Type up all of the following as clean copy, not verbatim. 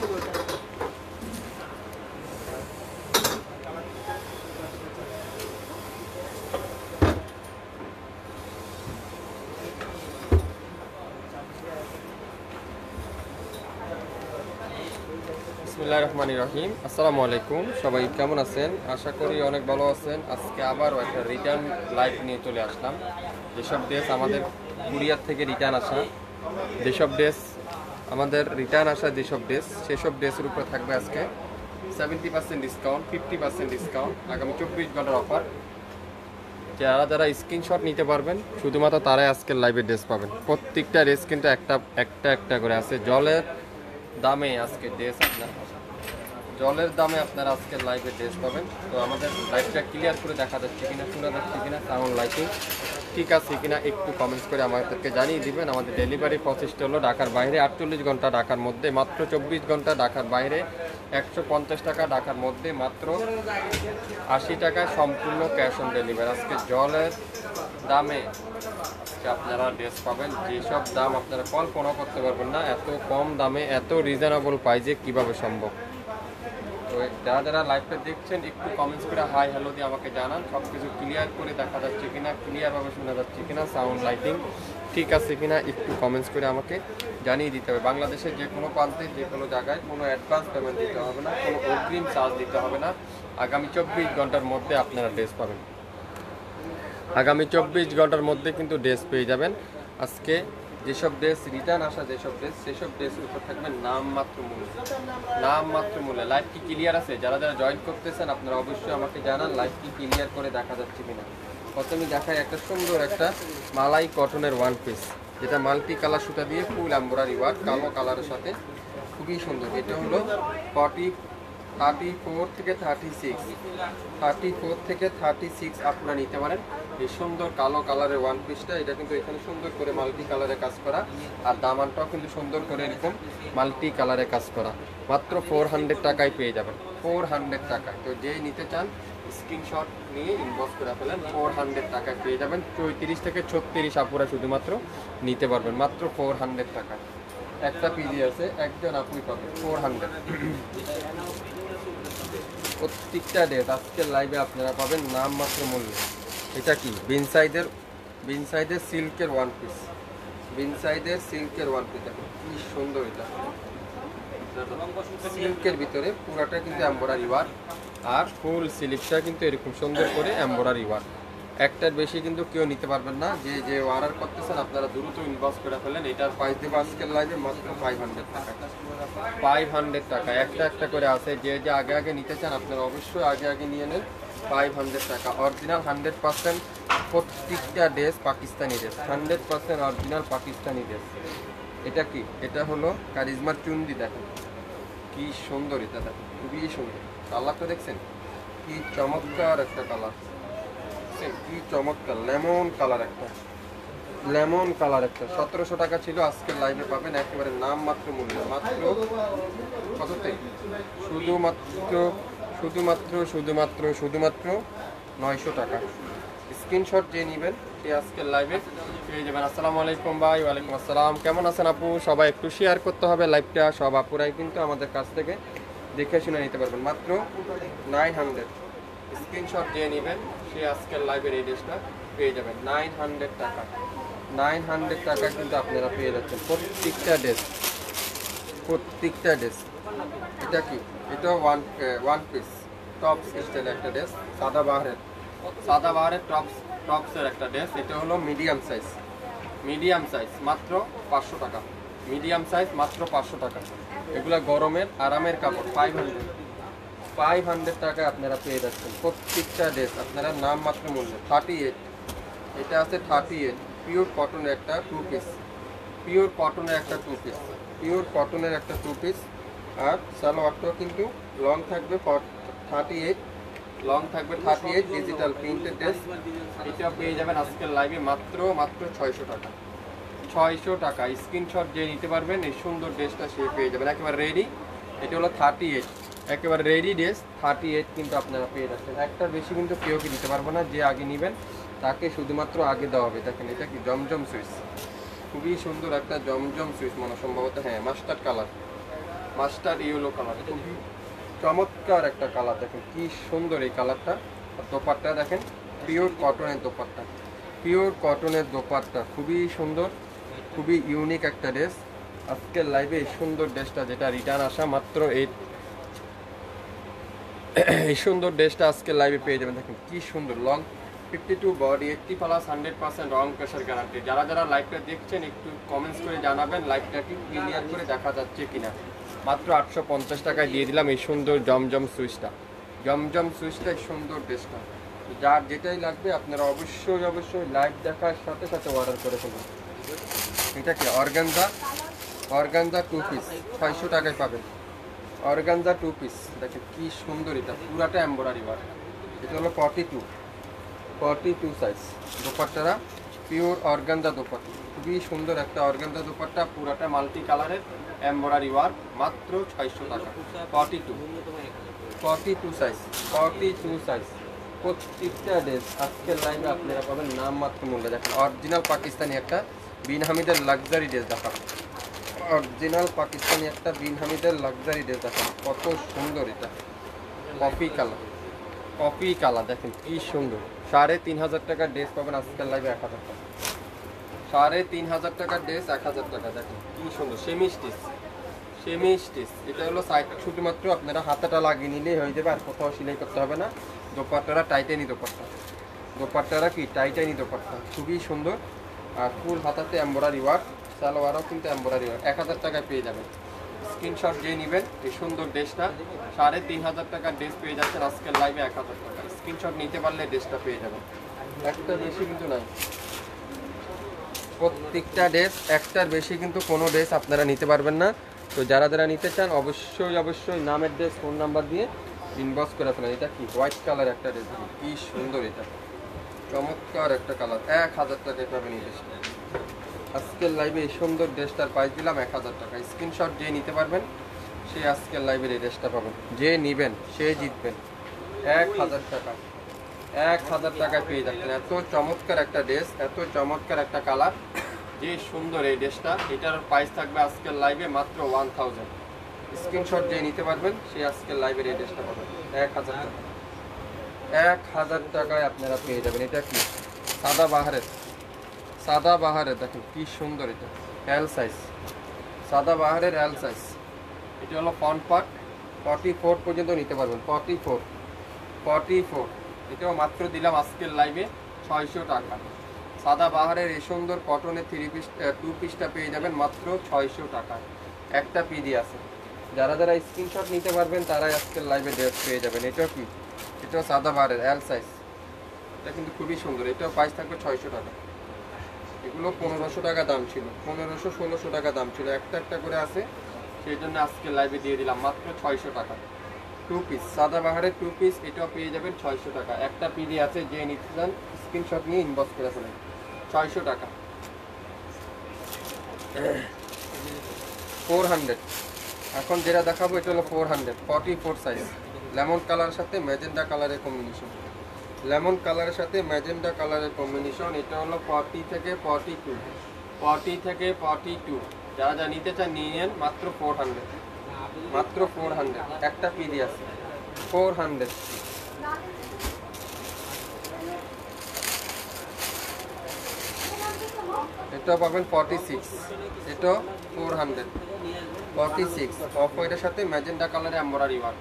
বিসমিল্লাহির রহমানির রহিম। আসসালামু আলাইকুম, সবাই কেমন আছেন? আশা করি অনেক ভালো আছেন। আজকে আবারও একটা রিটার্ন লাইভ নিয়ে চলে আসলাম। যেসব ড্রেস আমাদের কুরিয়ার থেকে রিটার্ন আসা, যেসব ড্রেস সেসব ড্রেসের উপরে থাকবে আজকে 70% ডিসকাউন্ট, 50% ডিসকাউন্ট, আগামী 24 ঘন্টার অফার। যারা স্ক্রিনশট নিতে পারবেন শুধুমাত্র তারাই আজকের লাইভে ড্রেস পাবেন। প্রত্যেকটা ড্রেস কিন্তু একটা করে আছে। জলের দামে আপনারা আজকের লাইভে ড্রেস পাবেন। তো আমাদের লাইভটা ক্লিয়ার করে দেখা যাচ্ছে কিনা, শোনা যাচ্ছে কিনা, সাউন্ড লাইটিং ঠিক আছে কিনা একটু কমেন্টস করে আমাদেরকে জানিয়ে দিবেন। আমাদের ডেলিভারি প্রসেসটা হলো ঢাকার বাইরে 48 ঘন্টা, ঢাকার মধ্যে মাত্র 24 ঘন্টা, ঢাকার বাইরে 150 টাকা, ঢাকার মধ্যে মাত্র 80 টাকা, সম্পূর্ণ ক্যাশ অন ডেলিভারি। আজকে জলের দামে আপনারা ড্রেস পাবেন, যেসব দাম আপনারা কল্পনা করতে পারবেন না। এত কম দামে এত রিজনেবল প্রাইসে কিভাবে সম্ভব। তো যারা লাইভটা দেখছেন একটু কমেন্টস করে হাই হ্যালো দিয়ে আমাকে জানান সব কিছু ক্লিয়ার করে দেখা যাচ্ছে কিনা, ক্লিয়ারভাবে শোনা যাচ্ছে কিনা, সাউন্ড লাইটিং ঠিক আছে কিনা একটু কমেন্টস করে আমাকে জানিয়ে দিতে হবে। বাংলাদেশের যে কোনো প্রান্তে যে কোনো জায়গায় কোনো অ্যাডভান্স পেমেন্ট দিতে হবে না, কোনো অগ্রিম চার্জ দিতে হবে না। আগামী 24 ঘন্টার মধ্যে আপনারা ড্রেস পাবেন। আগামী 24 ঘন্টার মধ্যে কিন্তু ড্রেস পেয়ে যাবেন। আজকে যেসব ড্রেস রিটার্ন আসা, সেসব ড্রেসের উপর থাকবে নামমাত্র মূল্যে। লাইভ কি ক্লিয়ার আছে? যারা জয়েন করতেছেন আপনারা অবশ্যই আমাকে জানান লাইভ কি ক্লিয়ার করে দেখা যাচ্ছে কিনা। প্রথমে দেখায় একটা সুন্দর একটা মালাই কটনের ওয়ান পিস, যেটা মাল্টি কালার সুতা দিয়ে ফুল এমব্রয়ডারি ওয়ার্ক, কালো কালারের সাথে খুবই সুন্দর। এটা হলো 34 থেকে 36 আপনারা নিতে পারেন। এই সুন্দর কালো কালারের ওয়ান পিসটা, এটা কিন্তু এখানে সুন্দর করে মাল্টি কালারে কাজ করা, আর দামানটাও কিন্তু সুন্দর করে এরকম মাল্টি কালারে কাজ করা। মাত্র 400 টাকায় পেয়ে যাবেন, 400 টাকায়। তো যেই নিতে চান স্ক্রিনশট নিয়ে ইনবক্স করে ফেলেন, 400 টাকায় পেয়ে যাবেন। 34 থেকে 36 আপুরা শুধুমাত্র নিতে পারবেন মাত্র 400 টাকায়। একটা পিজি আছে, একজন আপুই পাবে 400। প্রত্যেকটা ড্রেস আজকের লাইভে আপনারা পাবেন নামমাত্র মূল্যে। এটা কি বিনসাইডের সিল্কের ওয়ান পিস, দেখুন কি সুন্দর। এটা সিল্কের ভিতরে পুরাটা কিন্তু এমব্রয়ডারি ওয়ার্ক, আর ফুল স্লিভটা কিন্তু এরকম সুন্দর করে এমব্রয়ডারি ওয়ার্ক। একটার বেশি কিন্তু কেউ নিতে পারবেন না। যে অর্ডার করতেছেন আপনারা দ্রুত ইনবক্স করে ফেলেন। এটার প্রাইস দেবো আজকের লাইভে মাত্র 500 টাকা, 500 টাকা। একটা করে আছে। যে আগে নিতে চান আপনারা অবশ্যই আগে নিয়ে নেন। 500 টাকা অরিজিনাল 100% প্রত্যেকটা dress Pakistani dress, 100% original Pakistani dress. এটা কি? এটা হলো কারিজমার চুন্ডি। দেখেন কি সুন্দর, এটা দেখেন খুবই সুন্দর। কালারটা দেখছেন কি চমৎকার একটা কালার, কি চমৎকার লেমন কালার একটা 1700 টাকা ছিল, আজকের লাইভে পাবেন একেবারে নামমাত্র মূল্য। মাত্র কততে? শুধুমাত্র 900 টাকা। স্ক্রিনশট যে নেবেন সে আজকের লাইভে পেয়ে যাবেন। আসসালামু আলাইকুম ভাই। ওয়ালাইকুম আসসালাম। কেমন আছেন আপু? সবাই একটু শেয়ার করতে হবে লাইভটা। সব আপুরাই কিন্তু আমাদের কাছ থেকে দেখে শুনে নিতে পারবেন মাত্র 900। স্ক্রিনশট দিয়ে নেবেন সে আজকের লাইভের এই ড্রেসটা পেয়ে যাবেন 900 টাকা। 900 টাকা কিন্তু আপনারা পেয়ে যাচ্ছেন প্রত্যেকটা ড্রেস। এটা কি? এটা ওয়ান পিস টপস স্টাইল একটা ড্রেস, সাদা বাহারের টপসের একটা ড্রেস। এটা হলো মিডিয়াম সাইজ মাত্র 500 টাকা। মিডিয়াম সাইজ মাত্র 500 টাকা। এগুলা গরমের আরামের কাপড়। 500 টাকায় আপনারা পেয়ে যাচ্ছেন প্রত্যেকটা ড্রেস আপনারা নামমাত্র মূল্যে। 38, এটা আছে 38 পিওর কটনের একটা টু পিস, আর সালোয়ারটাও কিন্তু লং থাকবে 38 ডিজিটাল প্রিন্টেড ড্রেস। এটা পেয়ে যাবেন আজকের লাইভে মাত্র 600 টাকা। 600 টাকা। স্ক্রিনশট যে নিতে পারবেন এই সুন্দর ড্রেসটা সে পেয়ে যাবেন একেবারে রেডি। এটা হলো 38, একেবারে রেডি ড্রেস 38 কিন্তু আপনারা পেয়ে যাচ্ছেন। একটার বেশি কিন্তু কেউ কি দিতে পারবো না। যে আগে নেবেন তাকে শুধুমাত্র আগে দেওয়া হবে। দেখেন এটা কি জমজম সুইচ, খুবই সুন্দর একটা জমজম সুইচ মনে সম্ভবত, হ্যাঁ mustard colour. Master yellow colour, খুবই চমৎকার একটা কালার। দেখেন কি সুন্দর এই কালারটা। আর দোপাট্টা দেখেন, পিওর কটনের দোপাট্টা, পিওর কটনের দোপাট্টা, খুবই সুন্দর, খুবই ইউনিক একটা ড্রেস। আজকের লাইভে এই সুন্দর ড্রেসটা যেটা রিটার্ন আসা মাত্র এই সুন্দর ড্রেসটা আজকের লাইভে পেয়ে যাবেন। দেখেন কি সুন্দর, লং 52 বডি, 80+ 100% রং প্রেশার গ্যারান্টি। যারা যারা লাইভটা দেখছেন একটু কমেন্টস করে জানাবেন লাইভটা কি ক্লিয়ার করে দেখা যাচ্ছে কিনা। মাত্র 850 টাকায় দিয়ে দিলাম এই সুন্দর জমজম সুইচটা, জমজম সুইচটা, এই সুন্দর ড্রেসটা। যার যেটাই লাগবে আপনারা অবশ্যই অবশ্যই লাইভ দেখার সাথে সাথে অর্ডার করে ফেলুন। এটা কি অর্গানজা, অর্গানজা 2 পিস 600 টাকায় পাবেন। অর্গানজা 2 পিস, দেখেন কি সুন্দর, এটা পুরাটা এমব্রয়ডারি ওয়ার্ক। এটা হলো 42 সাইজ দোপাট্টারা, পিওর অর্গানজা দোপাট্টা, খুবই সুন্দর একটা অর্গানজা দোপাট্টা, পুরাটা মাল্টি কালারের এমব্রয়ডারি ওয়ার্ক, মাত্র 600 টাকা। 42 সাইজ, 42 সাইজ। প্রত্যেকটা ড্রেস আজকের লাইভে আপনারা পাবেন নামমাত্র মূল্যে। দেখেন অরিজিনাল পাকিস্তানি একটা বিন হামিদের লাক্সারি ড্রেস দেখাবো, অরিজিনাল পাকিস্তানি একটা বিন হামিদের লাক্সারি ড্রেস দেখাবো, কত সুন্দর। এটা কফি কালার, কফি কালার, দেখেন কি সুন্দর। 3500 টাকার ড্রেস পাবেন আজকের লাইভে 1000 টাকা। 3500 টাকার ড্রেস 1000 টাকা। দেখেন কি সুন্দর, সেমি স্টিচ, সেমি স্টিচ। এটা হলো সাইড, শুধুমাত্র আপনারা হাতাটা লাগিয়ে নিলেই হয়ে যাবে, আর কোথাও সেলাই করতে হবে না। দোপাট্টারা টাইটানি দোপাট্টা, দোপাট্টারা কি টাইটানি দোপাট্টা, খুবই সুন্দর। আর ফুল হাতাতে এমব্রয়ডারি ওয়ার্ক, সালোয়ারও কিন্তু এমব্রয়ডারি ওয়ার্ক। 1000 টাকায় পেয়ে যাবেন। স্ক্রিনশট দিয়ে নেবেন এই সুন্দর ড্রেসটা। 3500 টাকার ড্রেস পেয়ে যাচ্ছেন আজকের লাইভে 1000 টাকা। স্ক্রিনশট নিতে পারলে ড্রেসটা পেয়ে যাবেন। একটা বেশি কিন্তু নাই, প্রত্যেকটা ড্রেস একটার বেশি কিন্তু কোনো ড্রেস আপনারা নিতে পারবেন না। তো যারা যারা নিতে চান অবশ্যই অবশ্যই নামের ড্রেস ফোন নাম্বার দিয়ে ইনবক্স করে ফেলেন। এটা কি হোয়াইট কালার একটা ড্রেস, কি সুন্দর, এটা চমৎকার একটা কালার। 1000 টাকায় পাবেন এই ড্রেসটা। আজকের লাইভে এই সুন্দর ড্রেসটার প্রাইস দিলাম 1000 টাকা। স্ক্রিনশট যে নিতে পারবেন সে আজকের লাইভের এই ড্রেসটা পাবেন, যে নেবেন সে জিতবেন। 1000 টাকা, 1000 টাকায় পেয়ে যাচ্ছেন। এত চমৎকার একটা ড্রেস, এত চমৎকার একটা কালার, যে সুন্দর এই ড্রেসটা। এটার প্রাইস থাকবে আজকের লাইভে মাত্র 1000। স্ক্রিনশট যে নিতে পারবেন সে আজকের লাইভের এই ড্রেসটা পাবেন 1000 টাকা। 1000 টাকায় আপনারা পেয়ে যাবেন। এটা কি সাদা বাহারের, সাদা বাহারের, দেখেন কি সুন্দর। এটা এল সাইজ, সাদা বাহারের এল সাইজ। এটা হলো ফ্রন্ট পার্ট, 44 পর্যন্ত নিতে পারবেন। 44, এটাও মাত্র দিলাম আজকের লাইভে 600 টাকা। সাদা বাহারের এই সুন্দর কটনের 2 পিসটা পেয়ে যাবেন মাত্র 600 টাকা। একটা পিডি আছে। যারা যারা স্ক্রিনশট নিতে পারবেন তারাই আজকের লাইভে ড্রেস পেয়ে যাবেন। এটাও কি, এটাও সাদা বাহারের এল সাইজ। এটা কিন্তু খুবই সুন্দর। এটাও প্রাইস থাকবে 600 টাকা। এগুলো 1500 টাকা দাম ছিল, 1500-1600 টাকা দাম ছিল। একটা একটা করে আছে, সেই জন্য আজকে লাইভে দিয়ে দিলাম মাত্র 600 টাকা। 2 পিস সাদা বাহারের 2 পিস, এটাও পেয়ে যাবেন 600 টাকা। একটা পিডি আছে, যে নিতে চান স্ক্রিনশট নিয়ে ইনবক্স করে ফেলেন। 600 টাকা। 400, এখন যেটা দেখাবো এটা হলো 400, 44 সাইজ। লেমন কালারের সাথে ম্যাজেন্ডা কালারের কম্বিনেশন, লেমন কালারের সাথে ম্যাজেন্ডা কালারের কম্বিনেশন। এটা হলো 40 থেকে 42, 40 থেকে 42। যারা যা নিতে চান নিয়ে নেন, মাত্র 400, মাত্র 400। একটা পিডি আছে 400। এটা পাবেন 46, এটা 400, 46। অফ হোয়াইটের সাথে ম্যাজেন্ডা কালারের এমব্রয়ডারি ওয়ার্ক।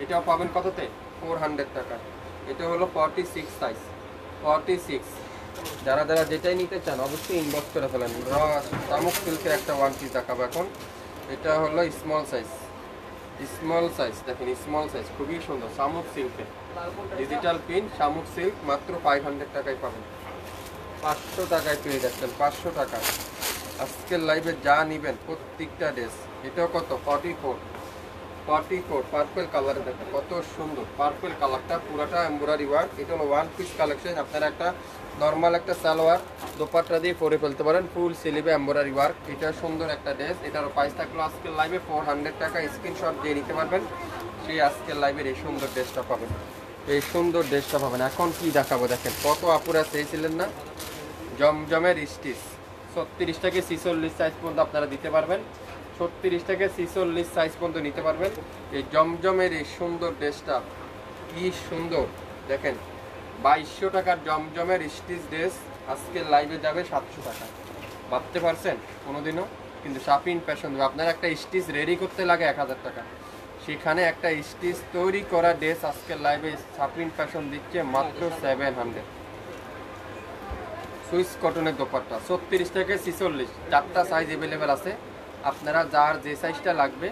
এটাও পাবেন কততে? 400 টাকা। এটা হলো 46 সাইজ, 46। যারা যারা যেটাই নিতে চান অবশ্যই ইনবক্স করে ফেলেন। শামুক সিল্কের একটা ওয়ান পিস দেখাবো এখন। এটা হলো স্মল সাইজ, স্মল সাইজ। দেখেন স্মল সাইজ, খুবই সুন্দর। শামুক সিল্কের ডিজিটাল প্রিন্ট, শামুক সিল্ক, মাত্র 500 টাকায় পাবেন। 500 টাকায় পেয়ে যাচ্ছেন, 500 টাকা। আজকের লাইভে যা নেবেন প্রত্যেকটা ড্রেস। এটাও কত? 44, পার্পল কালারে। দেখেন কত সুন্দর পার্পল কালারটা, পুরাটা এমব্রয়ডারি ওয়ার্ক। এটা হলো ওয়ান পিস কালেকশন। আপনারা একটা নর্মাল একটা সালোয়ার দোপাট্টা দিয়ে পরে ফেলতে পারেন, ফুল স্লিভে এমব্রয়ডারি ওয়ার্ক। এটা সুন্দর একটা ড্রেস। এটারও প্রাইস থাকলো আজকের লাইভে 400 টাকা। স্ক্রিনশট দিয়ে নিতে পারবেন, সেই আজকের লাইভের এই সুন্দর ড্রেসটা পাবেন, এই সুন্দর ড্রেসটা পাবেন। এখন কি দেখাবো দেখেন, কত আপুরা চেয়েছিলেন না জমজমের স্টিচ। 36 থেকে 46 সাইজ পর্যন্ত আপনারা দিতে পারবেন। 36 থেকে 46 সাইজ পর্যন্ত নিতে পারবেন। এই জমজমের এই সুন্দর ড্রেসটা কি সুন্দর দেখেন, 2200 টাকার জমজমের স্টিচ ড্রেস আজকে লাইভে যাবে 700 টাকা। ভাবতে পারছেন কোনোদিনও? কিন্তু শাপিন ফ্যাশন দেবে। আপনার একটা স্টিচ রেডি করতে লাগে 1000 টাকা, সেখানে একটা স্টিচ তৈরি করা ড্রেস আজকে লাইভে শাপিন ফ্যাশন দিচ্ছে মাত্র 700। সুইস কটনের দোপাট্টা 36 থেকে 46, 4টা সাইজ অ্যাভেলেবেল আছে। আপনারা যার যে সাইজটা লাগবে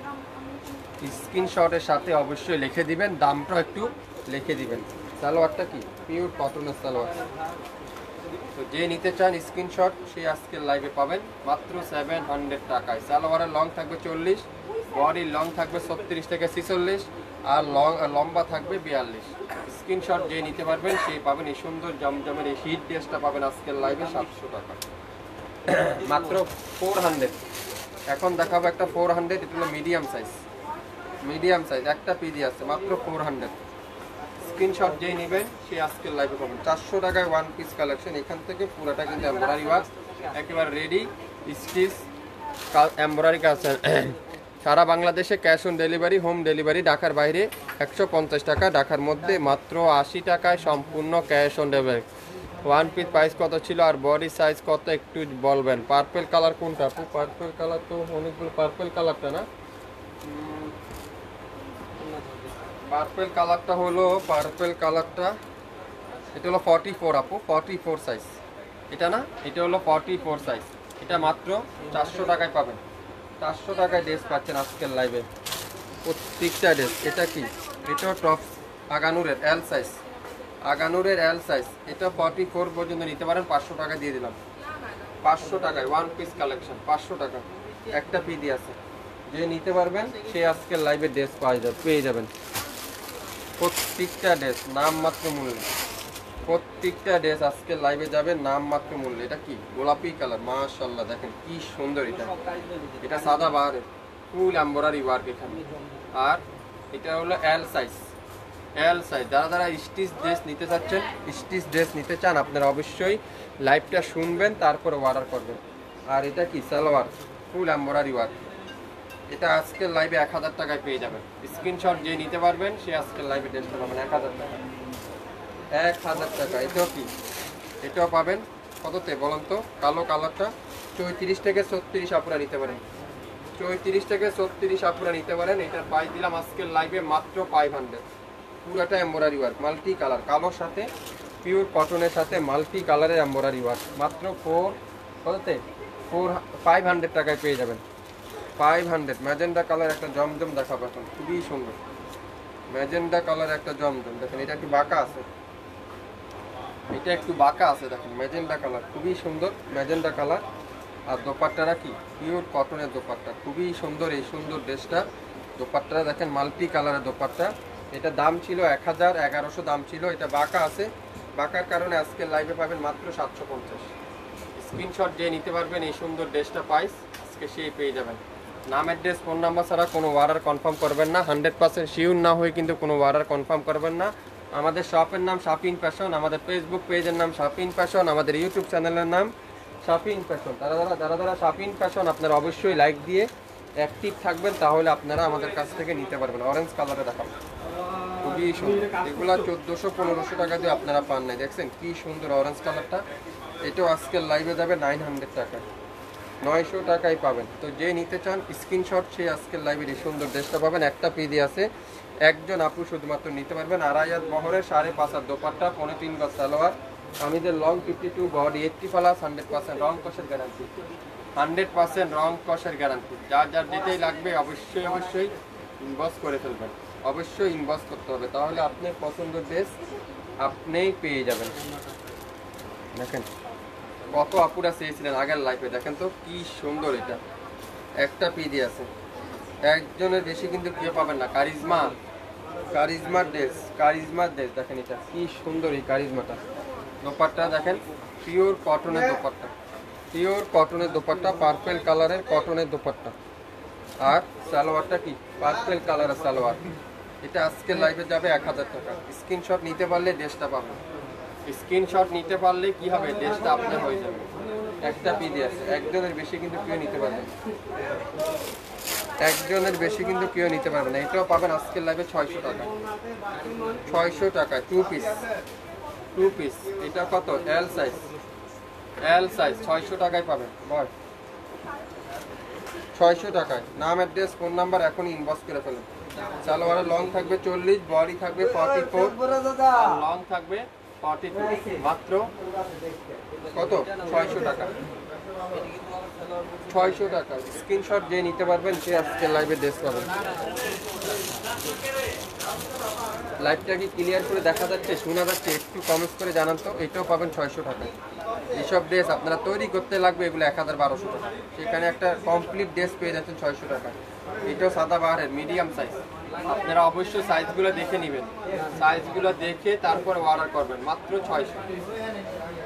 স্ক্রিনশটের সাথে অবশ্যই লিখে দিবেন, দামটা একটু লিখে দিবেন। সালোয়ারটা কি পিওর কটনের সালোয়ার। তো যে নিতে চান স্ক্রিনশট সে আজকের লাইভে পাবেন মাত্র 700 টাকায়। সালোয়ারের লং থাকবে 40, বডির লং থাকবে 36 থেকে 46, আর লম্বা থাকবে 42। স্ক্রিনশট যে নিতে পারবেন সেই পাবেন এই সুন্দর জমজমের এই হিট ড্রেসটা পাবেন আজকের লাইভে 700 টাকা মাত্র 400। এখন দেখাবো একটা 400, এটা হলো মিডিয়াম সাইজ একটা পিডি আছে মাত্র 400। স্ক্রিনশট যেই নেবেন সে আজকের লাইভে পাবেন 400 টাকায় ওয়ান পিস কালেকশন। এখান থেকে পুরোটা কিন্তু এমব্রয়ডারি ওয়ার্ক, একেবারে রেডি স্টিচ এমব্রয়ডারি কাজ। সারা বাংলাদেশে cash on delivery, home delivery. ঢাকার বাইরে 150 টাকা, ঢাকার মধ্যে মাত্র 80 টাকায় সম্পূর্ণ cash on delivery. One piece price কত ছিল আর বডি সাইজ কত একটু বলবেন। পার্পল কালার কোনটা আপু? পার্পল কালার তো অনেকগুলো, পার্পল কালারটা না, পার্পল কালারটা হলো এটা হলো 44 আপু, 44 সাইজ এটা না, এটা হলো 44 সাইজ। এটা মাত্র 400 টাকায় পাবেন। 400 টাকায় ড্রেস পাচ্ছেন আজকের লাইভে প্রত্যেকটা ড্রেস। এটা কি? এটাও টপ আগানুরের এল সাইজ, এটা 44 পর্যন্ত নিতে পারেন। 500 টাকা দিয়ে দিলাম, 500 টাকায় ওয়ান পিস কালেকশন 500 টাকা। একটা পিডি আছে, যে নিতে পারবেন সে আজকের লাইভে ড্রেস পেয়ে যাবেন। প্রত্যেকটা ড্রেস নামমাত্র মূল্যে, প্রত্যেকটা ড্রেস আজকে লাইভে যাবে নামমাত্র মূল্যে। এটা কি? গোলাপি কালার, মাশাআল্লাহ দেখেন কি সুন্দর। এটা সাদা বাহারের ফুল এমব্রয়ডারি ওয়ার্ক এখানে। আর এটা হলো এল সাইজ। যারা স্টিচ ড্রেস নিতে চান আপনারা অবশ্যই লাইভটা শুনবেন, তারপরে অর্ডার করবেন। আর এটা কি? সালোয়ার ফুল এমব্রয়ডারি ওয়ার্ক। এটা আজকের লাইভে 1000 টাকায় পেয়ে যাবেন। স্ক্রিনশট যে নিতে পারবেন সে আজকের লাইভে ড্রেসটা পাবেন 1000 টাকা। 1000 টাকা। এটাও কি? এটাও পাবেন কততে বলুন তো? কালো কালারটা 34 থেকে 36 আপুরা নিতে পারেন। 34 থেকে 36 আপুরা নিতে পারেন। এটার প্রাইস দিলাম আজকের লাইভে মাত্র 500। পুরোটা এমব্রয়ডারি ওয়ার্ক, মাল্টি কালার, কালোর সাথে পিওর কটনের সাথে মাল্টি কালারের এমব্রয়ডারি ওয়ার্ক। মাত্র 500 টাকায় পেয়ে যাবেন। 500। ম্যাজেন্ডা কালার একটা জমজম দেখাবো এখন, খুবই সুন্দর ম্যাজেন্ডা কালার একটা জমজম। দেখেন এটা একটু বাঁকা আছে, দেখেন ম্যাজেন্ডা কালার খুবই সুন্দর ম্যাজেন্ডা কালার। আর দোপাট্টাটা কি? পিওর কটনের দোপাট্টা, খুবই সুন্দর এই সুন্দর ড্রেসটা। দোপাট্টাটা দেখেন মাল্টি কালারের দোপাট্টা। এটা দাম ছিল 1100 দাম ছিল। এটা বাঁকা আছে, বাঁকার কারণে আজকে লাইভে পাবেন মাত্র 750। স্ক্রিনশট যে নিতে পারবেন এই সুন্দর ড্রেসটা প্রাইস আজকে সেই পেয়ে যাবেন। নাম অ্যাড্রেস ফোন নাম্বার ছাড়া কোনো অর্ডার কনফার্ম করবেন না। 100% শিওর না হয়ে কিন্তু কোনো অর্ডার কনফার্ম করবেন না। আমাদের শপের নাম শাপিন ফ্যাশন, আমাদের ফেসবুক পেজের নাম শাপিন ফ্যাশন, আমাদের ইউটিউব চ্যানেলের নাম শাপিন ফ্যাশন। যারা শাপিন ফ্যাশন আপনারা অবশ্যই লাইক দিয়ে অ্যাক্টিভ থাকবেন, তাহলে আপনারা আমাদের কাছ থেকে নিতে পারবেন। অরেঞ্জ কালারে দেখাবো, খুবই সুন্দর। এগুলো 1400-1500 টাকা দিয়ে আপনারা পান নাই। দেখছেন কি সুন্দর অরেঞ্জ কালারটা। এটাও আজকের লাইভে যাবে 900 টাকা, 900 টাকায় পাবেন। তো যে নিতে চান স্ক্রিনশট সে আজকের লাইভের এই সুন্দর ড্রেসটা পাবেন। একটা পিডি আছে, একজন আপু শুধুমাত্র নিতে পারবেন। 2.5 বহরের 5.5 দোপাট্টা, 3.5 গজ সালোয়ার, আমাদের লং 52, বডি 80+, 100% রং কষের গ্যারান্টি, 100% রং কষের গ্যারান্টি। যার যেটাই লাগবে অবশ্যই ইনবক্স করে ফেলবেন, অবশ্যই ইনবক্স করতে হবে, তাহলে আপনার পছন্দের ড্রেস আপনিই পেয়ে যাবেন। দেখেন কত আপুরা চেয়েছিলেন আগের লাইফে, দেখেন তো কি সুন্দর। এটা একটা পিডি আছে, একজনের বেশি কিন্তু কেউ পাবেন না। কারিজমার ড্রেস দেখেন এটা কি সুন্দর। এই কারিজমাটা দোপাট্টা দেখেন পিওর কটনের দোপাট্টা, পার্পল কালারের কটনের দোপাট্টা। আর সালোয়ারটা কি? পার্পল কালারের সালোয়ার। এটা আজকে লাইভে যাবে 1000 টাকা। স্ক্রিনশট নিতে পারলে ড্রেসটা পাবেন। স্ক্রিনশট নিতে পারলে কি হবে? ড্রেসটা আপনার হয়ে যাবে। একটা পিডি আছে, একজনের বেশি কিন্তু কেউ নিতে পারবেন। একজনের বেশি কিন্তু কেউ নিতে পারবে না। এটাও পাবেন আজকের লাইভে 600 টাকা। 600 টাকা টু পিস। এটা কত? এল সাইজ 600 টাকায় পাবেন। বল 600 টাকায়। নাম, অ্যাড্রেস, ফোন নাম্বার এখনই ইনবক্স করে ফেলুন। সালোয়ারের লং থাকবে 40, বডি থাকবে 44, লং থাকবে 42। মাত্র কত? 600 টাকা। 600 টাকা। স্ক্রিনশট যে নিতে পারবেন সে আজকে লাইভে ড্রেস পাবেন। লাইভটা কি ক্লিয়ার করে দেখা যাচ্ছে, শোনা যাচ্ছে? একটু কমেন্টস করে জানান তো। এটাও পাবেন 600 টাকা। এইসব ড্রেস আপনারা তৈরি করতে লাগবে এগুলো 1000-1200 টাকা। সেখানে একটা কমপ্লিট ড্রেস পেয়ে যাচ্ছেন 600 টাকা। এটাও সাদা বাহারের মিডিয়াম সাইজ। আপনারা অবশ্যই সাইজগুলো দেখে নেবেন, সাইজগুলো দেখে তারপরে অর্ডার করবেন। মাত্র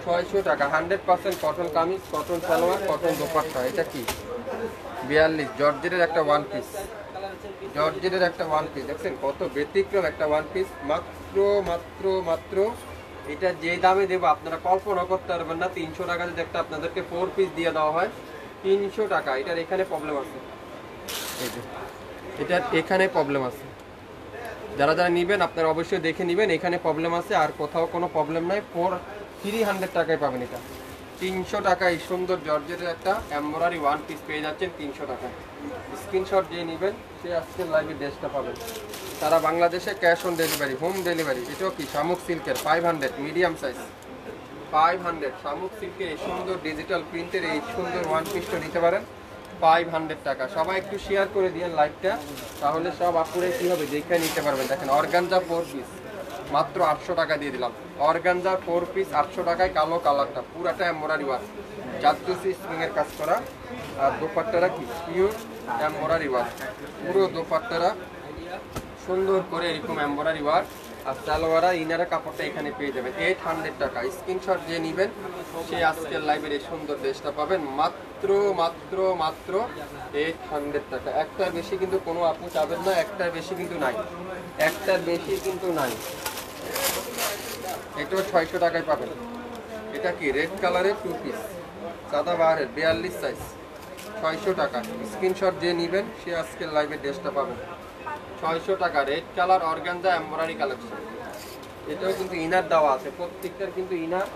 600 টাকা। 100% cotton kameez, cotton salwar, cotton dupatta. এটা কি? 42 জর্জেটের একটা ওয়ান পিস। দেখছেন কত ব্যতিক্রম একটা ওয়ান পিস। মাত্র এটা যে দামে দেবো আপনারা কল্পনা করতে পারবেন না। 300 টাকা যদি একটা আপনাদেরকে 4 পিস দিয়ে দেওয়া হয়, 300 টাকা। এটার এখানে প্রবলেম আছে, এটার এখানে প্রবলেম আছে। যারা নেবেন আপনারা অবশ্যই দেখে নেবেন, এখানে প্রবলেম আছে, আর কোথাও কোনো প্রবলেম নাই। 300 টাকায় পাবেন এটা। 300 টাকায় সুন্দর জর্জেটের একটা এমব্রয়ডারি ওয়ান পিস পেয়ে যাচ্ছেন 300 টাকায়। স্ক্রিনশট দিয়ে নেবেন সে আজকের লাইভে ড্রেসটা পাবেন। সারা বাংলাদেশে cash on delivery, home delivery. এটাও কি? শামুক সিল্কের 500 মিডিয়াম সাইজ। 500 শামুক সিল্কের এই সুন্দর ডিজিটাল প্রিন্টের এই সুন্দর ওয়ান পিসটা নিতে পারেন 500 টাকা। সবাই একটু শেয়ার করে দিন লাইভটা, তাহলে সব আপুরে কী হবে দেখে নিতে পারবেন। দেখেন অর্গানজা 4 পিস মাত্র 800 টাকা দিয়ে দিলাম। অর্গানজা 4 পিস 800 টাকায়। কালো কালারটা পুরাটা এমব্রয়ডারি ওয়ার্ক, জাদুসি স্প্রিংয়ের কাজ করা। আর দোপাট্টারা কি? Pure embroidery work. পুরো দোপাট্টারা সুন্দর করে এরকম এমব্রয়ডারি ওয়ার্ক। আর সালোয়ারা ইনারা কাপড়টা এখানে পেয়ে যাবেন 800 টাকা। স্ক্রিনশট যে নেবেন সে আজকের লাইভের এই সুন্দর ড্রেসটা পাবেন মাত্র 800 টাকা। একটার বেশি কিন্তু কোনো আপু চাবেন না, একটার বেশি কিন্তু নাই। এটাও 600 টাকায় পাবেন। এটা কি? রেড কালারের 2 পিস সাদা বাহারের 42 সাইজ 600 টাকা। স্ক্রিনশট যে নেবেন সে আজকের লাইভে ড্রেসটা পাবেন 600 টাকা। Red colour organza embroidery collection. এটাও কিন্তু ইনার দেওয়া আছে, প্রত্যেকটার কিন্তু ইনার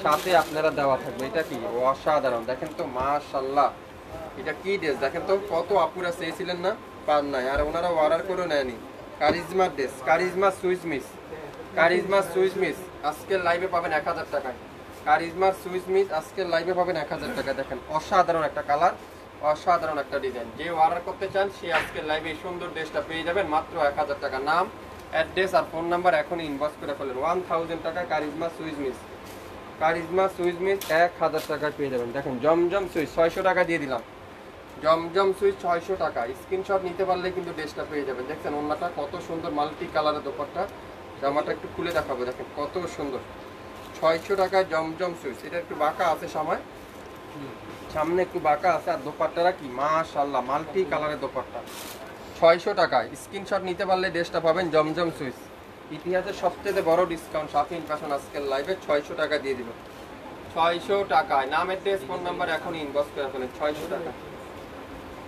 সাথে আপনারা দেওয়া থাকবে। এটা কি? অসাধারণ। দেখেন তো মাশাআল্লাহ, এটা কি ড্রেস দেখেন তো। কত আপুরা চেয়েছিলেন না, পান নাই, আর ওনারা অর্ডার করে নেয়নি। Charisma dress, charisma Swiss miss আজকের লাইভে পাবেন 1000 টাকায়। কারিজমার সুইস মিস আজকের লাইভে পাবেন 1000 টাকা। দেখেন অসাধারণ একটা কালার, অসাধারণ একটা ডিজাইন। যে অর্ডার করতে চান সে আজকের লাইভে এই সুন্দর ড্রেসটা পেয়ে যাবেন মাত্র 1000 টাকা। নাম, অ্যাড্রেস আর ফোন নাম্বার এখনই ইনবক্স করে ফেলেন। 1000 টাকা কারিজমা সুইস মিস 1000 টাকায় পেয়ে যাবেন। দেখেন জমজম সুইচ 600 টাকা দিয়ে দিলাম। জমজম সুইচ 600 টাকা। স্ক্রিনশট নিতে পারলে কিন্তু ড্রেসটা পেয়ে যাবেন। দেখছেন ওন্নাটা কত সুন্দর, মাল্টি কালারের দোপাট্টা। জামাটা একটু খুলে দেখাবো, দেখেন কত সুন্দর। 600 টাকায় জমজম সুইচ। এটা একটু বাঁকা আছে, সামনে একটু বাঁকা আছে। আর দোপাট্টারা কি মাশাআল্লাহ, মাল্টি কালারের দোপাট্টা। 600 টাকায় স্ক্রিনশট নিতে পারলে ড্রেসটা পাবেন জমজম সুইচ। ইতিহাসের সবচেয়ে বড় ডিসকাউন্ট শাফিন ফ্যাশন আজকের লাইভে 600 টাকা দিয়ে দিল। 600 টাকায়। নাম, অ্যাড্রেস, ফোন নাম্বার এখন ইনবক্স করে ফেলেন। 600 টাকা,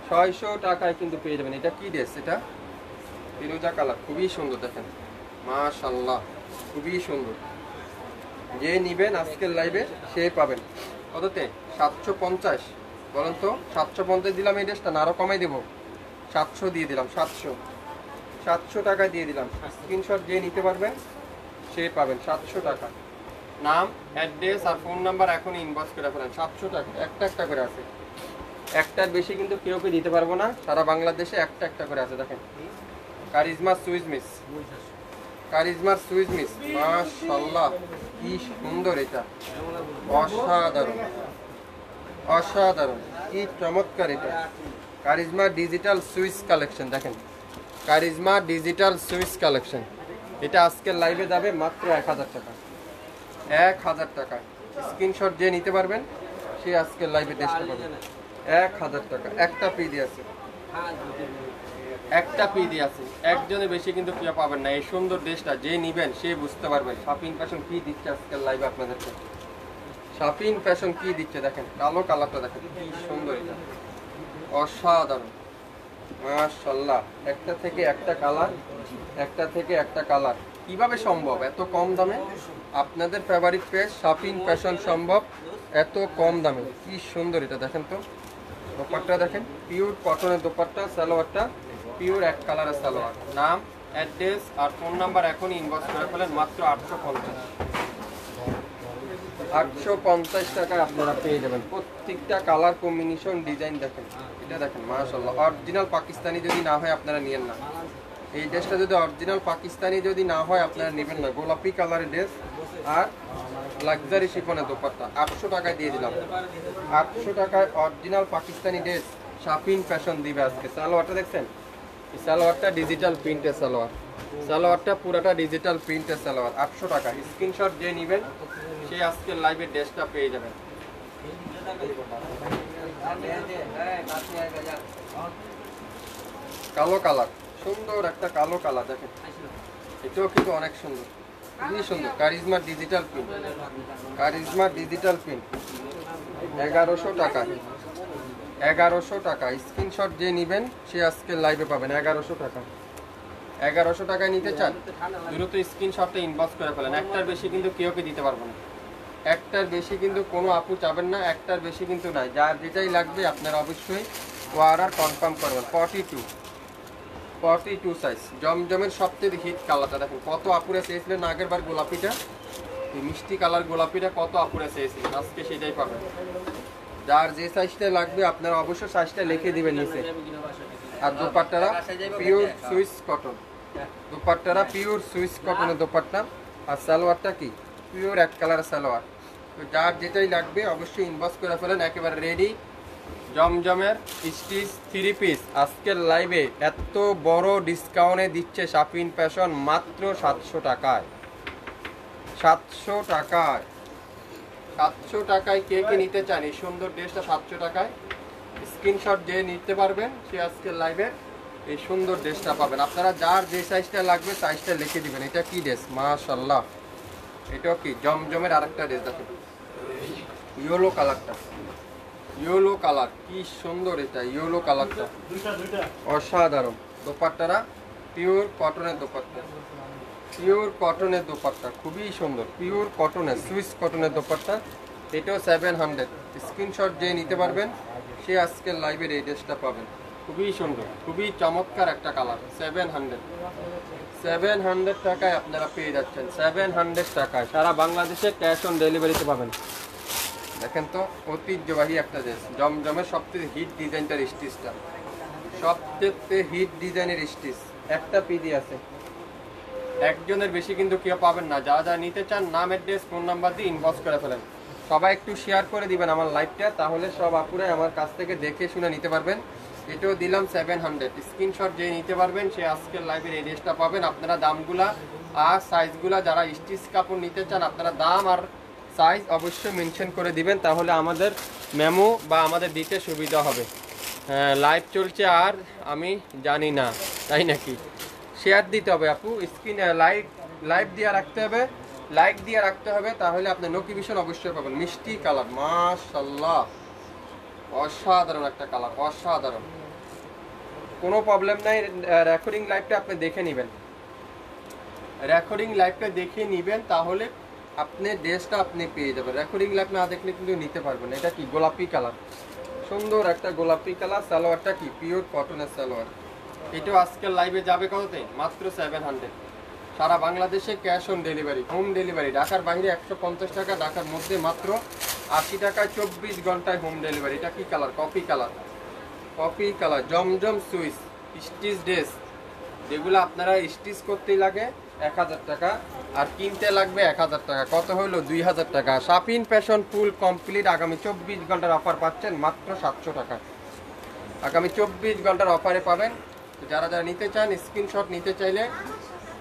600 টাকায় কিন্তু পেয়ে যাবেন। এটা কি ড্রেস? এটা ফিরোজা কালার, খুবই সুন্দর। দেখেন মাশাআল্লাহ, খুবই সুন্দর। যে নিবেন আজকের লাইভে সে পাবেন কততে? 750। বলেন তো 750 দিলাম এই ড্রেসটা, না আরও কমাই দেবো? 700 দিয়ে দিলাম। 700 টাকা দিয়ে দিলাম। স্ক্রিনশট যে নিতে পারবেন সে পাবেন 700 টাকা। নাম, অ্যাড্রেস আর ফোন নাম্বার এখন ইনবক্স করে ফেলেন। 700 টাকা। একটা করে আছে, একটার বেশি কিন্তু কেউ দিতে পারবো না। সারা বাংলাদেশে একটা করে আছে। দেখেন কারিজমা সুইস মিস মাশাআল্লাহ, কি সুন্দর। এটা অসাধারণ, কি চমৎকার। এটা কারিজমা ডিজিটাল সুইস কালেকশন। দেখেন কারিজমা ডিজিটাল সুইস কালেকশন। এটা আজকের লাইভে যাবে মাত্র 1000 টাকা। 1000 টাকা। স্ক্রিনশট যে নিতে পারবেন সে আজকের লাইভে ড্রেসটা পাবেন 1000 টাকা। একটা পি দিয়ে আছে, একজনের বেশি কিন্তু কেউ পাবেন না। এই সুন্দর ড্রেসটা যে নিবেন সে বুঝতে পারবেন শাফিন ফ্যাশন কি দিচ্ছে আজকের লাইভে আপনাদেরকে। শাফিন ফ্যাশন কি দিচ্ছে দেখেন, কালো কালারটা দেখেন কি সুন্দর। এটা অসাধারণ, মাশাআল্লাহ, একটা থেকে একটা কালার, একটা থেকে একটা কালার। কিভাবে সম্ভব এত কম দামে? আপনাদের ফেভারিট পেজ শাফিন ফ্যাশন সম্ভব এত কম দামে। কি সুন্দর এটা দেখেন তো, দোপাট্টা দেখেন, পিওর কটনের দোপাট্টা, সালোয়ারটা পিওর এক কালারের সালোয়ার। নাম, অ্যাড্রেস আর ফোন নাম্বার এখনই ইনবক্স করে ফেলেন, মাত্র 850 টাকায় আপনারা পেয়ে যাবেন। প্রত্যেকটা কালার কম্বিনেশন ডিজাইন দেখেন, এটা দেখেন মাশাআল্লাহ। অরিজিনাল পাকিস্তানি যদি না হয় আপনারা নিয়েন না, এই ড্রেসটা যদি অরিজিনাল পাকিস্তানি যদি না হয় আপনারা নেবেন না। গোলাপি কালারের ড্রেস আর লাক্সারি শিফনের দোপাট্টা 800 টাকায় দিয়ে দিলাম। 800 টাকায় original Pakistani dress Shafin fashion দিবে আজকে। সালোয়ারটা দেখছেন, এই সালোয়ারটা ডিজিটাল প্রিন্টের সালোয়ার, সালোয়ারটা পুরাটা ডিজিটাল প্রিন্টের সালোয়ার। 800 টাকা। স্ক্রিনশট যে নেবেন সে আজকে লাইভে ড্রেসটা পেয়ে যাবেন। কালো কালার, সুন্দর একটা কালো কালার দেখেন, এটাও কিন্তু অনেক সুন্দর, খুবই সুন্দর। Charisma digital print, charisma digital print 1100 টাকা। 1100 টাকা। স্ক্রিনশট যে নেবেন সে আজকে লাইভে পাবেন 1100 টাকা। 1100 টাকায় নিতে চান দ্রুত স্ক্রিনশটটা ইনবক্স করে ফেলেন। একটার বেশি কিন্তু কেউকে দিতে পারবো না, একটার বেশি কিন্তু কোনো আপু চাবেন না, একটার বেশি কিন্তু নাই। যার যেটাই লাগবে আপনারা অবশ্যই অর্ডার কনফার্ম করবেন। 42 সাইজ জমজমের সবচেয়ে হিট কালারটা দেখেন, কত আপুরে চেয়েছিলেন আগের বার গোলাপিটা, এই মিষ্টি কালার গোলাপিটা কত আপুরে চেয়েছিলেন, আজকে সেটাই পাবেন। যার যে সাইজটা লাগবে আপনারা অবশ্যই সাইজটা লিখে দিবেন নিচে। আর দোপাট্টারা পিওর সুইস কটন, দোপাট্টারা পিওর সুইস কটনের দোপাট্টা। আর সালোয়ারটা কি পিওর এক কালারের সালোয়ার। তো যার যেটাই লাগবে অবশ্যই ইনবক্স করে ফেলেন। একেবারে রেডি জমজমের স্টিচ 3 পিস আজকের লাইভে এত বড় ডিসকাউন্টে দিচ্ছে শাফিন ফ্যাশন মাত্র 700 টাকায়। 700 টাকায়, 700 টাকায় কে কে নিতে চান এই সুন্দর ড্রেসটা 700 টাকায়? স্ক্রিনশট যে নিতে পারবেন সে আজকের লাইভে এই সুন্দর ড্রেসটা পাবেন। আপনারা যার যে সাইজটা লাগবে সাইজটা লিখে দিবেন। এটা কি ড্রেস মাশাআল্লাহ, এটাও কি জমজমের আরেকটা ড্রেস দেখেন, ইয়েলো কালারটা, ইয়েলো কালার কি সুন্দর, এটা ইয়েলো কালারটা অসাধারণ। দোপাট্টারা পিওর কটনের দোপাট্টা, পিওর কটনের দোপাট্টা খুবই সুন্দর, পিওর কটনের সুইস কটনের দোপাট্টা। এটাও 700। স্ক্রিনশট যে নিতে পারবেন সে আজকের লাইভের এই ড্রেসটা পাবেন। খুবই সুন্দর, খুবই চমৎকার একটা কালার। 700 টাকায় আপনারা পেয়ে যাচ্ছেন। 700 টাকায় সারা বাংলাদেশে ক্যাশ অন ডেলিভারিতে পাবেন। দেখেন তো ঐতিহ্যবাহী একটা ড্রেস, জমজমের সবথেকে হিট ডিজাইনটার স্টিচটা, সবথেকে হিট ডিজাইনের স্টিচ। একটা পিডি আছে, একজনের বেশি কিন্তু কেউ পাবেন না। যারা যারা নিতে চান নাম, অ্যাড্রেস, ফোন নাম্বার দিয়ে ইনবক্স করে ফেলেন। সবাই একটু শেয়ার করে দিবেন আমার লাইভটা, তাহলে সব আপুরাই আমার কাছ থেকে দেখে শুনে নিতে পারবেন। এটাও দিলাম 700। স্ক্রিনশট যে নিতে পারবেন সে আজকের লাইভের এই ড্রেসটা পাবেন। আপনারা দামগুলা আর সাইজগুলা, যারা স্টিচ কাপড় নিতে চান আপনারা দাম আর সাইজ অবশ্যই মেনশন করে দিবেন, তাহলে আমাদের মেমো বা আমাদের দিতে সুবিধা হবে। লাইভ চলছে আর আমি জানি না, তাই নাকি? শেয়ার দিতে হবে আপু, স্ক্রিন লাইভ দিয়ে রাখতে হবে, লাইক দিয়ে রাখতে হবে, তাহলে আপনি নোটিফিকেশন অবশ্যই পাবেন। মিষ্টি কালার মাশাআল্লাহ, অসাধারণ একটা কালার, অসাধারণ। কোনো প্রবলেম নাই, রেকর্ডিং লাইভটা আপনি দেখে নেবেন, রেকর্ডিং লাইভটা দেখে নেবেন, তাহলে আপনি ড্রেসটা আপনি পেয়ে যাবেন। রেকর্ডিং লাইভ না দেখলে কিন্তু নিতে পারবেন। এটা কি গোলাপি কালার, সুন্দর একটা গোলাপি কালার। সালোয়ারটা কি পিওর কটনের সালোয়ার। এটাও আজকের লাইভে যাবে কততে? মাত্র 700। সারা বাংলাদেশে cash on delivery, home delivery. ঢাকার বাইরে 150 টাকা, ঢাকার মধ্যে মাত্র 80 টাকায় 24 ঘন্টায় হোম ডেলিভারি। এটা কি colour? Coffee colour, coffee colour Zamzam Swiss stitch dress, যেগুলো আপনারা স্টিচ করতেই লাগে 1000 টাকা আর কিনতে লাগবে 1000 টাকা। কত হলো? 2000 টাকা। শাফিন ফ্যাশন ফুল কমপ্লিট আগামী 24 ঘন্টার অফার পাচ্ছেন মাত্র 700 টাকা। আগামী 24 ঘন্টার অফারে পাবেন। তো যারা যারা নিতে চান, স্ক্রিনশট নিতে চাইলে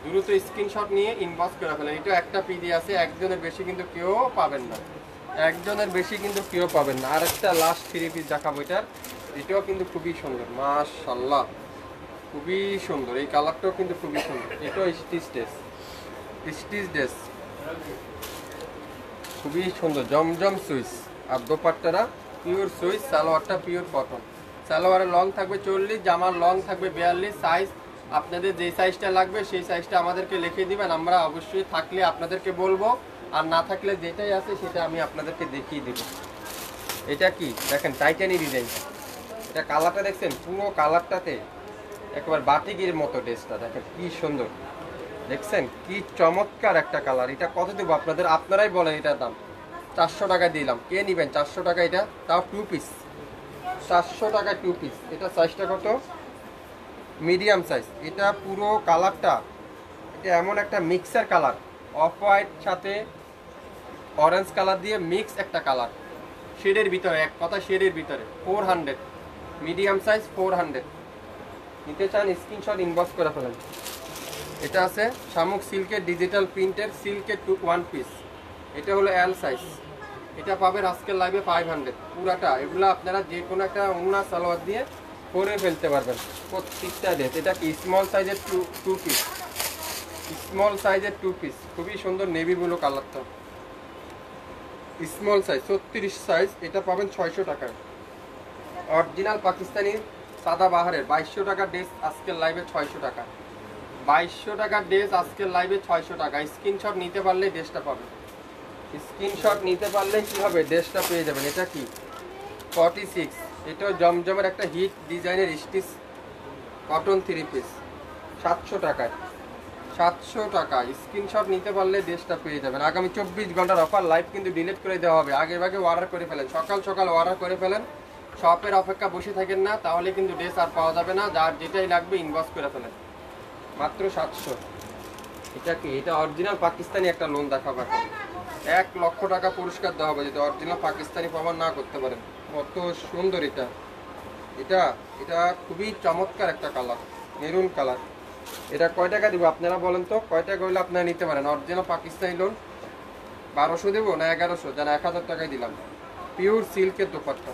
দ্রুত স্ক্রিনশট নিয়ে ইনবক্স করে ফেলেন। এটা একটা পিডি আছে, একজনের বেশি কিন্তু কেউ পাবেন না, একজনের বেশি কিন্তু কেউ পাবেন না। আর একটা লাস্ট 3 পিস দেখাবো, এটাও কিন্তু খুবই সুন্দর মাশাআল্লাহ, খুবই সুন্দর। এই কালারটাও কিন্তু খুবই সুন্দর। এটাও স্টিচ ড্রেস, স্টিচ ড্রেস খুবই সুন্দর, জমজম সুইস। আর দোপাট্টারা পিওর সুইস, সালোয়ারটা পিওর কটন। সালোয়ারের লং থাকবে 40, জামার লং থাকবে 42। সাইজ আপনাদের যে সাইজটা লাগবে সেই সাইজটা আমাদেরকে লিখে দিবেন, আমরা অবশ্যই থাকলে আপনাদেরকে বলবো, আর না থাকলে যেটাই আছে সেটা আমি আপনাদেরকে দেখিয়ে দেব। এটা কি দেখেন, টাইটানি ডিজাইন। এটা কালারটা দেখছেন, পুরো কালারটাতে একবার বাটিকের মতো ড্রেসটা দেখেন কি সুন্দর, দেখছেন কি চমৎকার একটা কালার। এটা কত দেবো আপনাদের, আপনারাই বলেন এটার দাম। 400 টাকা দিলাম, কে নেবেন 400 টাকা? এটা তাও 2 পিস, 400 টাকা 2 পিস। এটা সাইজটা কত? Medium size. এটা পুরো কালারটা, এটা এমন একটা মিক্সার কালার, অফ হোয়াইট সাথে অরেঞ্জ কালার দিয়ে মিক্স একটা কালার, শেডের ভিতরে, এক কথা শেডের ভিতরে। 400, মিডিয়াম সাইজ 400। নিতে চান স্ক্রিনশট ইনবক্স করে ফেলেন। এটা আছে শামুক সিল্কের ডিজিটাল প্রিন্টের সিল্কের 1 পিস। এটা হলো এল সাইজ। এটা পাবেন আজকের লাইভে 500 পুরাটা। এগুলো আপনারা যে কোনো একটা ওড়না সালোয়ার দিয়ে পরে ফেলতে পারবেন প্রত্যেকটা ড্রেস। এটা কি স্মল সাইজের 2 পিস, স্মল সাইজের 2 পিস, খুবই সুন্দর নেভি ব্লু কালারটা, স্মল সাইজ 36 সাইজ। এটা পাবেন 600 টাকায়। অরিজিনাল পাকিস্তানি সাদা বাহারের 2200 টাকার ড্রেস আজকের লাইভে 600 টাকা। 2200 টাকার ড্রেস আজকের লাইভে 600 টাকা। স্ক্রিনশট নিতে পারলে ড্রেসটা পাবেন, স্ক্রিনশট নিতে পারলে কি হবে, ড্রেসটা পেয়ে যাবেন। এটা কি 46, এটাও জমজমের একটা হিট ডিজাইনের স্টিচ কটন 3 পিস, 700 টাকায়। 700 টাকা স্ক্রিনশট নিতে পারলে ড্রেসটা পেয়ে যাবেন। আগামী 24 ঘন্টার অফার, লাইভ কিন্তু ডিলিট করে দেওয়া হবে। আগে ভাগে অর্ডার করে ফেলেন, সকাল সকাল অর্ডার করে ফেলেন, শপের অপেক্ষা বসে থাকেন না, তাহলে কিন্তু ড্রেস আর পাওয়া যাবে না। যার যেটাই লাগবে ইনবক্স করে ফেলেন, মাত্র 700। এটা কি, এটা অরিজিনাল পাকিস্তানি একটা লোন দেখাবো এখন। 1 লক্ষ টাকা পুরস্কার দেওয়া হবে যদি অরিজিনাল পাকিস্তানি প্রমাণ না করতে পারেন। কত সুন্দর এটা, এটা এটা খুবই চমৎকার একটা কালার, মেরুন কালার। এটা কয় টাকা দিব আপনারা বলেন তো, কয় টাকা হইলে আপনারা নিতে পারেন? অরিজিনাল পাকিস্তানি লোন 1200 দেবো না 1100? যেন 1000 টাকায় দিলাম। পিওর সিল্কের দোপাট্টা,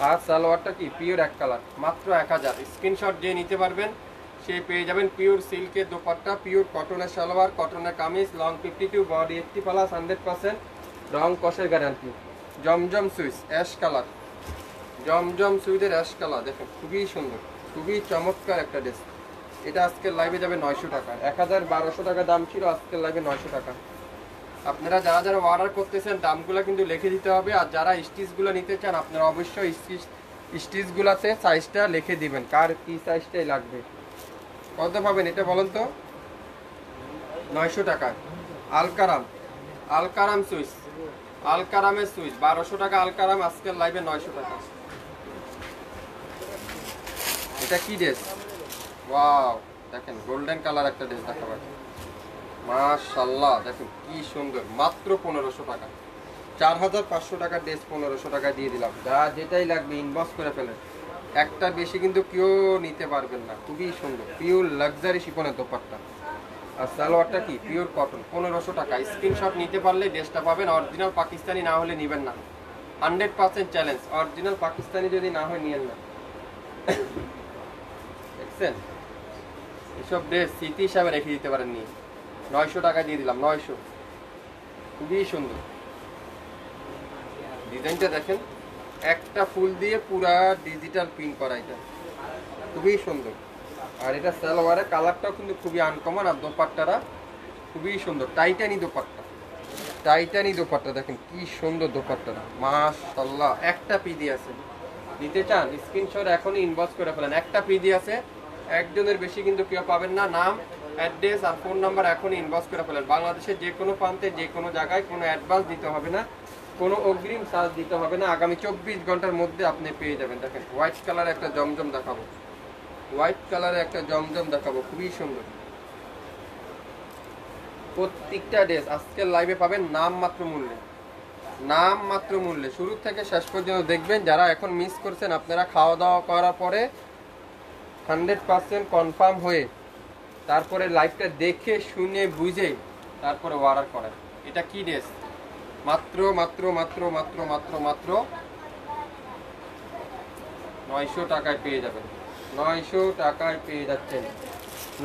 আর সালোয়ারটা কি পিওর এক কালার, মাত্র 1000। স্ক্রিনশট যে নিতে পারবেন সে পেয়ে যাবেন পিওর সিল্কের দোপাট্টা, পিওর কটনের সালোয়ার, কটনের কামিজ, লং 52, বডি 80+, 100% রং কষের গ্যারান্টি। জমজম সুইচ অ্যাশ কালার, জমজম সুইচের অ্যাশ কালার দেখেন খুবই সুন্দর, খুবই চমৎকার একটা ড্রেস। এটা আজকের লাইভে যাবে 900 টাকা। 1200 টাকা দাম ছিল, আজকের লাইভে 900 টাকা। আপনারা যারা যারা অর্ডার করতেছেন দামগুলো কিন্তু লিখে দিতে হবে, আর যারা স্টিচগুলো নিতে চান আপনারা অবশ্যই স্টিচগুলোতে সাইজটা লিখে দিবেন, কার কি সাইজটাই লাগবে। কত পাবেন এটা বলেন তো? 900 টাকা। আলকারাম, আলকারাম সুইচ, আলকারামের সুইচ 1200 টাকা। আলকারাম আজকের লাইভে 900 টাকা। এটা কি ড্রেস, ওয়াও দেখেন গোল্ডেন কালার একটা ড্রেস দেখাবো, মাশাআল্লাহ দেখেন কি সুন্দর, মাত্র 1500 টাকা। 4500 টাকার ড্রেস 1500 টাকা দিয়ে দিলাম। যা যেটাই লাগবে ইনবক্স করে ফেলেন, একটা বেশি কিন্তু কেউ নিতে পারবেন না। খুবই সুন্দর পিওর লাক্সারি শিফনের দোপাট্টা, আর সালোয়ারটা কি পিওর কটন, 1500 টাকা। স্ক্রিনশট নিতে পারলে ড্রেসটা পাবেন। অরিজিনাল পাকিস্তানি না হলে নেবেন না, 100% চ্যালেঞ্জ। অরিজিনাল পাকিস্তানি যদি না হয় নিয়েন না। দেখছেন এসব ড্রেস স্মৃতি হিসাবে রেখে দিতে পারেন নিয়ে। 900 টাকা দিয়ে দিলাম, 900। খুবই সুন্দর ডিজাইনটা দেখেন, একটা ফুল দিয়ে পুরা ডিজিটাল প্রিন্ট করা, এটা খুবই সুন্দর। আর এটা সালোয়ারের কালারটাও কিন্তু খুবই আনকমন, আর দোপাট্টাটা খুবই সুন্দর, টাইটানি দোপাট্টা, টাইটানি দোপাট্টা দেখেন কি সুন্দর দোপাট্টাটা, মাশাআল্লাহ। একটা পিডি আছে, নিতে চান স্ক্রিনশট এখনই ইনবক্স করে ফেলেন। একটা পিডি আছে, একজনের বেশি কিন্তু কেউ পাবেন না। নাম, অ্যাড্রেস আর ফোন নাম্বার এখনই ইনবক্স করে ফেলেন। বাংলাদেশের যে কোনো প্রান্তে যে কোনো জায়গায় কোনো অ্যাডভান্স দিতে হবে না, কোনো অগ্রিম চার্জ দিতে হবে না। আগামী 24 ঘন্টার মধ্যে আপনি পেয়ে যাবেন। দেখেন হোয়াইট কালারের একটা জমজম দেখাবো, হোয়াইট কালারের একটা জমজম দেখাবো, খুবই সুন্দর। প্রত্যেকটা ড্রেস আজকের লাইভে পাবেন নাম মাত্র মূল্যে, নাম মাত্র মূল্যে। শুরু থেকে শেষ পর্যন্ত দেখবেন। যারা এখন মিস করছেন আপনারা খাওয়া দাওয়া করার পরে 100% কনফার্ম হয়ে তারপরে লাইভটা দেখে শুনে বুঝে তারপরে অর্ডার করেন। এটা কি ড্রেস, মাত্র মাত্র মাত্র মাত্র মাত্র মাত্র 900 টাকায় পেয়ে যাবেন। 900 টাকায় পেয়ে যাচ্ছেন,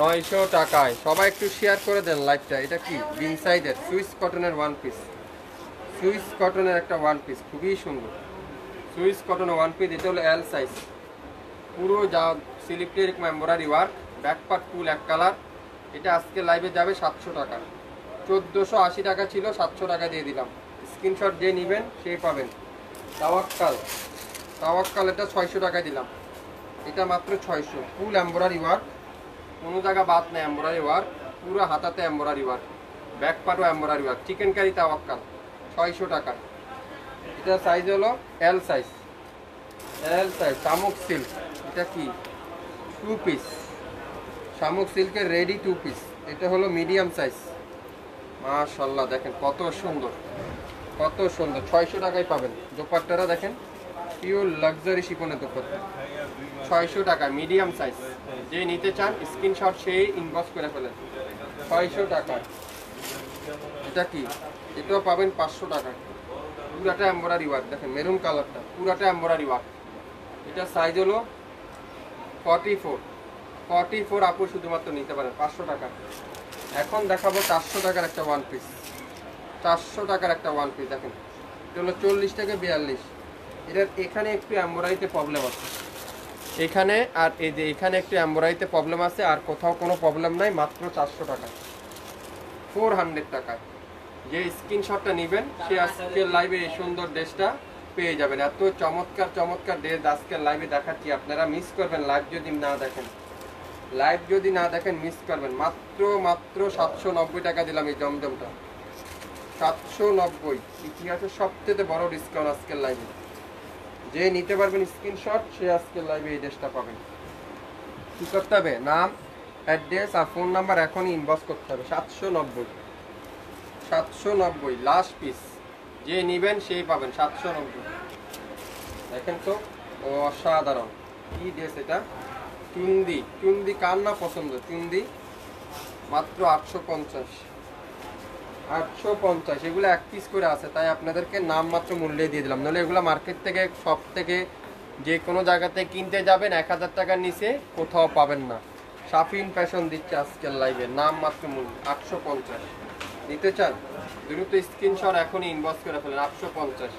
900 টাকায়। সবাই একটু শেয়ার করে দেন লাইভটা। এটা কি বিন সাইজের সুইস কটনের 1 পিস, সুইস কটনের একটা 1 পিস, খুবই সুন্দর সুইস কটনের 1 পিস। এটা হলো এল সাইজ, পুরো যা স্লিপটি এরকম এমব্রয়ডারি ওয়ার্ক, ব্যাক পার্ট ফুল এক কালার। এটা আজকে লাইভে যাবে 700 টাকা। 1480 টাকা ছিল, 700 টাকা দিয়ে দিলাম। স্ক্রিনশট যে নেবেন সেই পাবেন। তাওয়াক্কাল, তাওয়াক্কাল এটা 600 টাকায় দিলাম। এটা মাত্র 600। ফুল এমব্রয়ডারি ওয়ার্ক, কোনো জায়গা বাদ নেই এমব্রয়ডারি ওয়ার্ক, পুরো হাতাতে এমব্রয়ডারি ওয়ার্ক, ব্যাক পার্টও এমব্রয়ডারি ওয়ার্ক। চিকেন কারি তাওয়াক্কাল 600 টাকা। এটা সাইজ হলো এল সাইজ, এল সাইজ। শামুক সিল্ক, এটা কি 2 পিস, শামুক সিল্কের রেডি 2 পিস। এটা হলো মিডিয়াম সাইজ। মাশাআল্লাহ দেখেন কত সুন্দর, কত সুন্দর। 600 টাকায় পাবেন। দোপাট্টাটা দেখেন, পিওর লাক্সারি শিপনের দোপাট্টা, 600 টাকা মিডিয়াম সাইজ। যে নিতে চান স্ক্রিনশট সেই ইনবক্স করে ফেলেন। 600 টাকা। এটা কি, এটাও পাবেন 500 টাকা। পুরাটা এমব্রয়ডারি ওয়ার্ক, দেখেন মেরুন কালারটা, পুরাটা এমব্রয়ডারি ওয়ার্ক। এটা সাইজ হলো 44। 44 আপু শুধুমাত্র নিতে পারেন 500 টাকা। এখন দেখাবো 400 টাকার একটা ওয়ান পিস। 400 টাকার একটা ওয়ান পিস দেখেন, এটা হলো 40 থেকে 42। এটার এখানে একটু এমব্রয়ডারিতে প্রবলেম আছে, এখানে আর এই যে এখানে একটু এমব্রয়ডারিতে প্রবলেম আছে, আর কোথাও কোনো প্রবলেম নাই। মাত্র 400 টাকা, 400 টাকায়। যে স্ক্রিনশটটা নেবেন সে আজকের লাইভে এই সুন্দর ড্রেসটা পেয়ে যাবেন। এত চমৎকার চমৎকার ড্রেস আজকের লাইভে দেখাচ্ছি, আপনারা মিস করবেন লাইভ যদি না দেখেন। লাইভ যদি না দেখেন মিস করবেন। মাত্র মাত্র 790 টাকা দিলাম এই জমজমটা, 790। ইতিহাসের সবচেয়ে বড় ডিসকাউন্ট আজকের লাইভে। যে নিতে পারবেন স্ক্রিনশট সে আজকের লাইভে এই ড্রেসটা পাবেন। কী করতে হবে, নাম, অ্যাড্রেস আর ফোন নাম্বার এখনই ইনবক্স করতে হবে। 790, 790 লাস্ট পিস। যে নেবেন সেই পাবেন 790। দেখেন তো অসাধারণ কি ড্রেস এটা। চুন্দি, চুন্দি কার না পছন্দ চুন্দি। মাত্র 850, 850। এগুলো এক পিস করে আছে, তাই আপনাদেরকে নাম মাত্র মূল্যে দিয়ে দিলাম। নাহলে এগুলো মার্কেট থেকে, সব থেকে, যে কোনো জায়গাতে কিনতে যাবেন 1000 টাকার নিচে কোথাও পাবেন না। শাফিন ফ্যাশন দিচ্ছে আজকের লাইভে নাম মাত্র মূল্য 850। নিতে চান দ্রুত স্ক্রিনশট এখনই ইনবক্স করে ফেলেন। 850।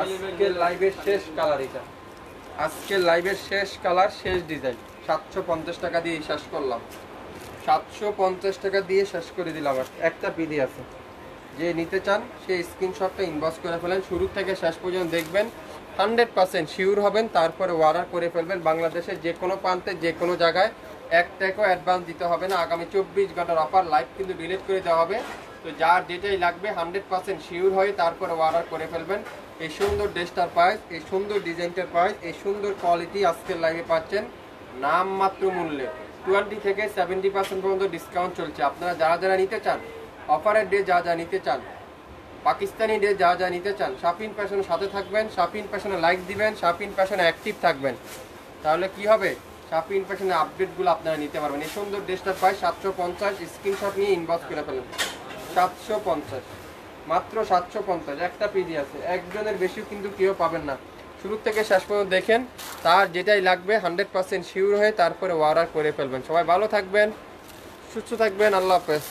আজকের লাইভের শেষ কালার এটা, আজকের লাইভের শেষ কালার, শেষ ডিজাইন। 750 টাকা দিয়ে শেষ করলাম, 750 টাকা দিয়ে শেষ করে দিলাম। একটা পিডি আছে, যে নিতে চান সেই স্ক্রিনশটটা ইনবক্স করে ফেলেন। শুরু থেকে শেষ পর্যন্ত দেখবেন, 100% শিওর হবেন, তারপরে অর্ডার করে ফেলবেন। বাংলাদেশের যে কোনো প্রান্তে যে কোনো জায়গায় 1 টাকাও অ্যাডভান্স দিতে হবে না। আগামী 24 ঘন্টার অফার লাইভ কিন্তু ডিলিট করে দেওয়া হবে। তো যার যেটাই লাগবে 100% শিওর হয়ে তারপরে অর্ডার করে ফেলবেন। এই সুন্দর ড্রেসটার প্রাইস, এই সুন্দর ডিজাইনটার প্রাইস, এই সুন্দর কোয়ালিটি আজকের লাইভে পাচ্ছেন নাম মাত্র মূল্যে। 20 থেকে 70% পর্যন্ত ডিসকাউন্ট চলছে। আপনারা যারা যারা নিতে চান, অফারের ডে যা যা নিতে চান, পাকিস্তানি ডে যা যা নিতে চান, শাফিন ফ্যাশনের সাথে থাকবেন, শাফিন ফ্যাশনে লাইক দিবেন, শাফিন ফ্যাশনে অ্যাক্টিভ থাকবেন। তাহলে কি হবে, শাফিন ফ্যাশনের আপডেটগুলো আপনারা নিতে পারবেন। এই সুন্দর ড্রেসটার প্রাইস 750। স্ক্রিনশট নিয়ে ইনবক্স করে ফেলেন। 750, মাত্র 750। একটা পিজি আছে, একজনের বেশিও কিন্তু কেউ পাবেন না। শুরু থেকে শেষ পর্যন্ত দেখেন, তার যেটাই লাগবে 100% শিওর হয়ে তারপরে অর্ডার করে ফেলবেন। সবাই ভালো থাকবেন, সুস্থ থাকবেন, আল্লাহ হাফেজ।